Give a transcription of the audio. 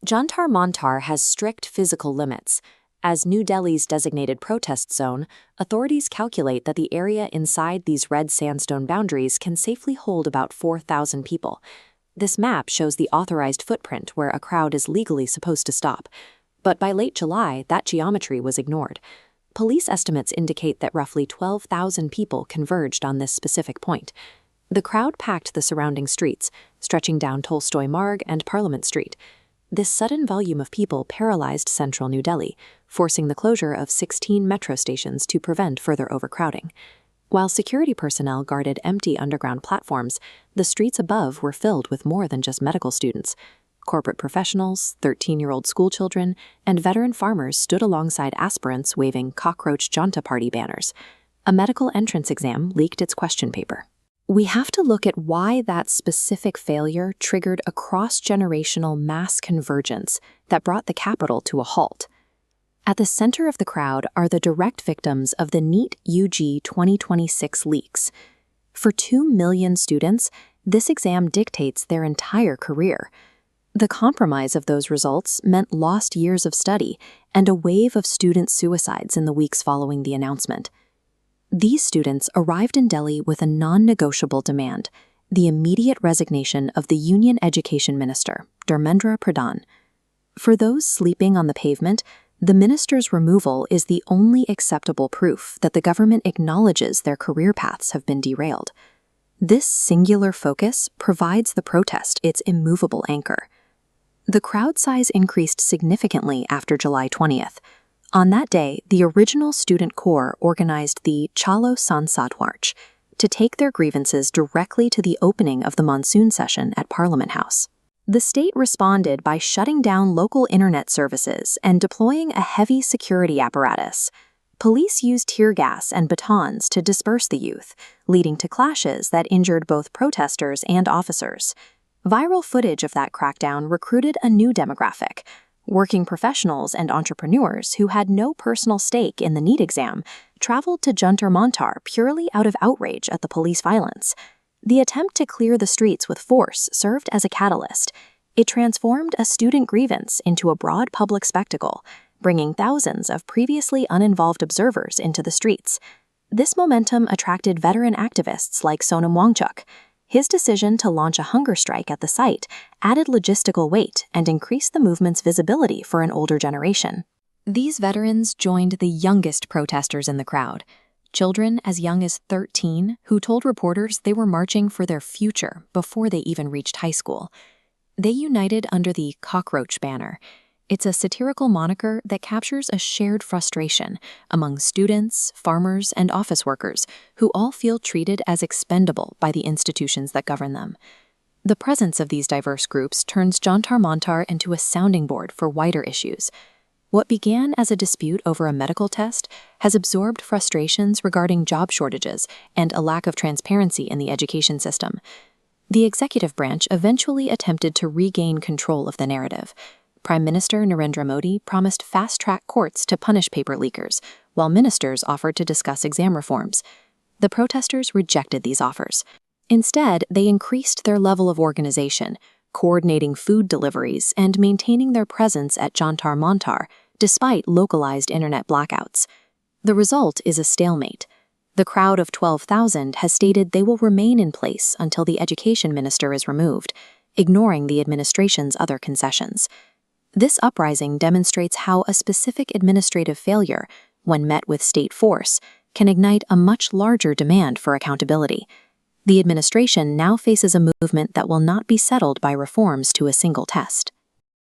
Jantar Mantar has strict physical limits. As New Delhi's designated protest zone, authorities calculate that the area inside these red sandstone boundaries can safely hold about 4,000 people. This map shows the authorized footprint where a crowd is legally supposed to stop. But by late July, that geometry was ignored. Police estimates indicate that roughly 12,000 people converged on this specific point. The crowd packed the surrounding streets, stretching down Tolstoy Marg and Parliament Street. This sudden volume of people paralyzed central New Delhi, forcing the closure of 16 metro stations to prevent further overcrowding. While security personnel guarded empty underground platforms, the streets above were filled with more than just medical students. Corporate professionals, 13-year-old schoolchildren, and veteran farmers stood alongside aspirants waving Cockroach Janta Party banners. A medical entrance exam leaked its question paper. We have to look at why that specific failure triggered a cross-generational mass convergence that brought the capital to a halt. At the center of the crowd are the direct victims of the NEET UG 2026 leaks. For 2 million students, this exam dictates their entire career. The compromise of those results meant lost years of study and a wave of student suicides in the weeks following the announcement. These students arrived in Delhi with a non-negotiable demand: the immediate resignation of the Union Education Minister, Dharmendra Pradhan. For those sleeping on the pavement, the minister's removal is the only acceptable proof that the government acknowledges their career paths have been derailed. This singular focus provides the protest its immovable anchor. The crowd size increased significantly after July 20th. On that day, the original student corps organized the Chalo Sansad March to take their grievances directly to the opening of the monsoon session at Parliament House. The state responded by shutting down local internet services and deploying a heavy security apparatus. Police used tear gas and batons to disperse the youth, leading to clashes that injured both protesters and officers. Viral footage of that crackdown recruited a new demographic: working professionals and entrepreneurs who had no personal stake in the NEET exam traveled to Jantar Mantar purely out of outrage at the police violence. The attempt to clear the streets with force served as a catalyst. It transformed a student grievance into a broad public spectacle, bringing thousands of previously uninvolved observers into the streets. This momentum attracted veteran activists like Sonam Wangchuk. His decision to launch a hunger strike at the site added logistical weight and increased the movement's visibility for an older generation. These veterans joined the youngest protesters in the crowd, children as young as 13 who told reporters they were marching for their future before they even reached high school. They united under the Cockroach banner. It's a satirical moniker that captures a shared frustration among students, farmers, and office workers who all feel treated as expendable by the institutions that govern them. The presence of these diverse groups turns Jantar Mantar into a sounding board for wider issues. What began as a dispute over a medical test has absorbed frustrations regarding job shortages and a lack of transparency in the education system. The executive branch eventually attempted to regain control of the narrative. Prime Minister Narendra Modi promised fast-track courts to punish paper leakers, while ministers offered to discuss exam reforms. The protesters rejected these offers. Instead, they increased their level of organization, coordinating food deliveries and maintaining their presence at Jantar Mantar, despite localized internet blackouts. The result is a stalemate. The crowd of 12,000 has stated they will remain in place until the education minister is removed, ignoring the administration's other concessions. This uprising demonstrates how a specific administrative failure, when met with state force, can ignite a much larger demand for accountability. The administration now faces a movement that will not be settled by reforms to a single test.